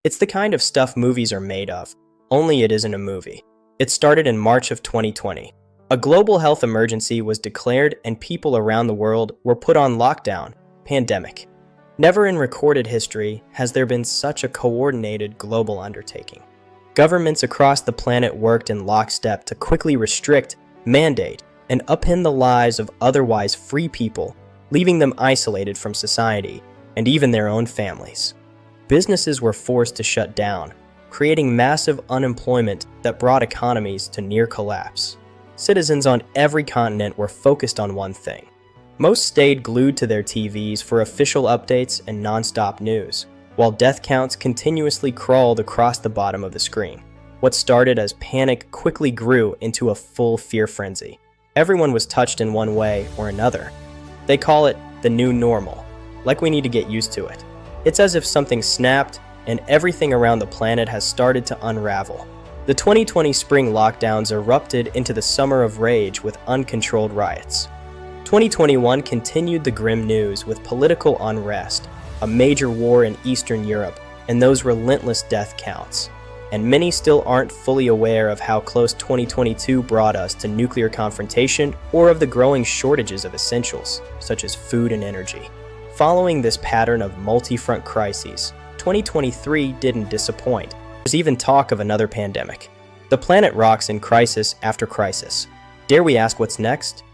It's the kind of stuff movies are made of, only it isn't a movie. It started in March of 2020. A global health emergency was declared and people around the world were put on lockdown, pandemic. Never in recorded history has there been such a coordinated global undertaking. Governments across the planet worked in lockstep to quickly restrict, mandate, and upend the lives of otherwise free people, leaving them isolated from society and even their own families. Businesses were forced to shut down, creating massive unemployment that brought economies to near collapse. Citizens on every continent were focused on one thing. Most stayed glued to their TVs for official updates and non-stop news, while death counts continuously crawled across the bottom of the screen. What started as panic quickly grew into a full fear frenzy. Everyone was touched in one way or another. They call it the new normal, like we need to get used to it. It's as if something snapped and everything around the planet has started to unravel. The 2020 spring lockdowns erupted into the summer of rage with uncontrolled riots. 2021 continued the grim news with political unrest, a major war in Eastern Europe, and those relentless death counts. And many still aren't fully aware of how close 2022 brought us to nuclear confrontation or of the growing shortages of essentials, such as food and energy. Following this pattern of multi-front crises, 2023 didn't disappoint. There's even talk of another pandemic. The planet rocks in crisis after crisis. Dare we ask what's next?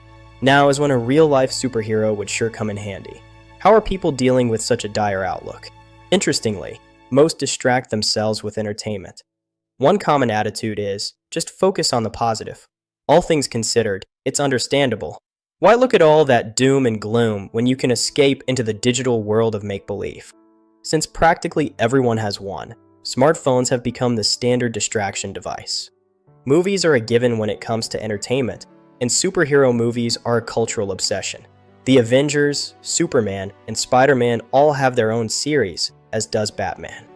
Now is when a real-life superhero would sure come in handy. How are people dealing with such a dire outlook? Interestingly, most distract themselves with entertainment. One common attitude is, just focus on the positive. All things considered, it's understandable. Why look at all that doom and gloom when you can escape into the digital world of make-believe? Since practically everyone has one, smartphones have become the standard distraction device. Movies are a given when it comes to entertainment, and superhero movies are a cultural obsession. The Avengers, Superman, and Spider-Man all have their own series, as does Batman.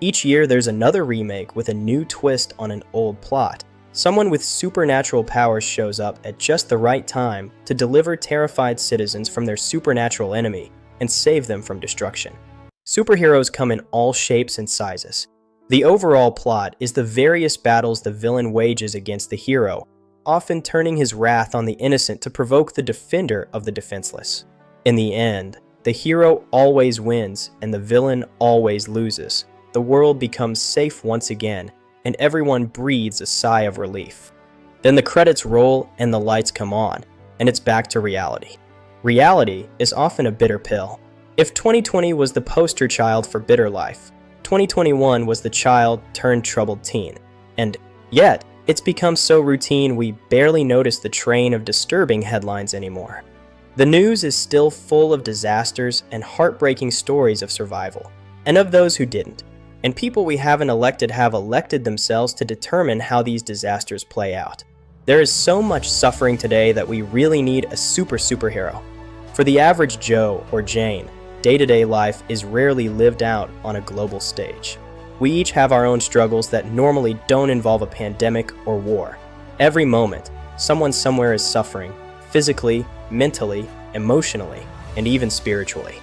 Each year there's another remake with a new twist on an old plot. Someone with supernatural powers shows up at just the right time to deliver terrified citizens from their supernatural enemy and save them from destruction. Superheroes come in all shapes and sizes. The overall plot is the various battles the villain wages against the hero, often turning his wrath on the innocent to provoke the defender of the defenseless. In the end, the hero always wins and the villain always loses. The world becomes safe once again, and everyone breathes a sigh of relief. Then the credits roll and the lights come on, and it's back to reality. Reality is often a bitter pill. If 2020 was the poster child for bitter life, 2021 was the child turned troubled teen. And yet, it's become so routine we barely notice the train of disturbing headlines anymore. The news is still full of disasters and heartbreaking stories of survival, and of those who didn't. And people we haven't elected have elected themselves to determine how these disasters play out. There is so much suffering today that we really need a superhero. For the average Joe or Jane, day-to-day life is rarely lived out on a global stage. We each have our own struggles that normally don't involve a pandemic or war. Every moment, someone somewhere is suffering, physically, mentally, emotionally, and even spiritually.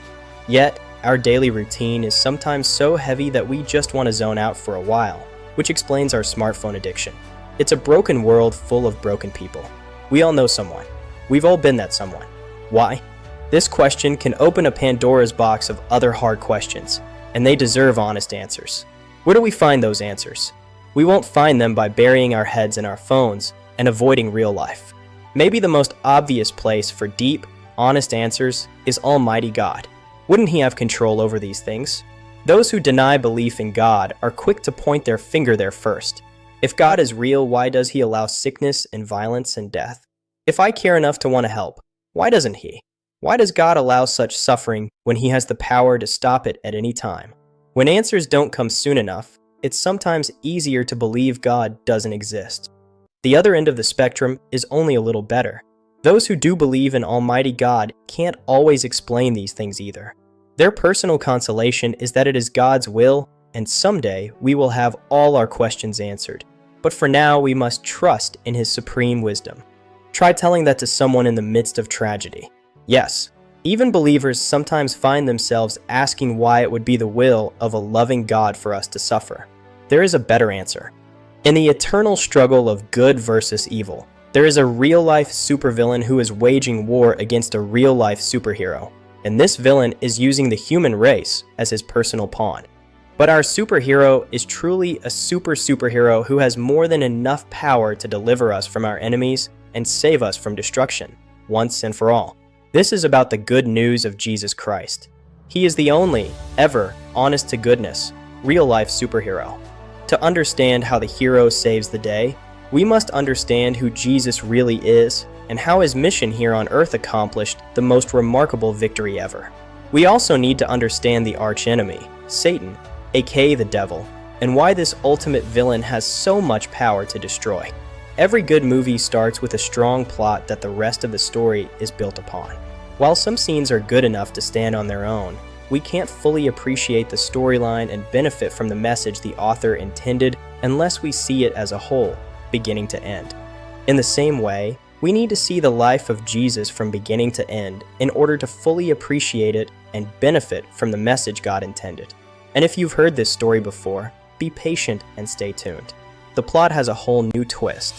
Yet, our daily routine is sometimes so heavy that we just want to zone out for a while, which explains our smartphone addiction. It's a broken world full of broken people. We all know someone. We've all been that someone. Why? This question can open a Pandora's box of other hard questions, and they deserve honest answers. Where do we find those answers? We won't find them by burying our heads in our phones and avoiding real life. Maybe the most obvious place for deep, honest answers is Almighty God. Wouldn't He have control over these things? Those who deny belief in God are quick to point their finger there first. If God is real, why does He allow sickness and violence and death? If I care enough to want to help, why doesn't He? Why does God allow such suffering when He has the power to stop it at any time? When answers don't come soon enough, it's sometimes easier to believe God doesn't exist. The other end of the spectrum is only a little better. Those who do believe in Almighty God can't always explain these things either. Their personal consolation is that it is God's will, and someday we will have all our questions answered. But for now, we must trust in His supreme wisdom. Try telling that to someone in the midst of tragedy. Yes, Even believers sometimes find themselves asking why it would be the will of a loving God for us to suffer. There is a better answer. In the eternal struggle of good versus evil, there is a real-life supervillain who is waging war against a real-life superhero, and this villain is using the human race as his personal pawn. But our superhero is truly a superhero who has more than enough power to deliver us from our enemies and save us from destruction, once and for all. This is about the good news of Jesus Christ. He is the only, ever, honest-to-goodness, real-life superhero. To understand how the hero saves the day, we must understand who Jesus really is and how his mission here on earth accomplished the most remarkable victory ever. We also need to understand the archenemy, Satan, aka the devil, and why this ultimate villain has so much power to destroy. Every good movie starts with a strong plot that the rest of the story is built upon. While some scenes are good enough to stand on their own, we can't fully appreciate the storyline and benefit from the message the author intended unless we see it as a whole, beginning to end. In the same way, we need to see the life of Jesus from beginning to end in order to fully appreciate it and benefit from the message God intended. And if you've heard this story before, be patient and stay tuned. The plot has a whole new twist.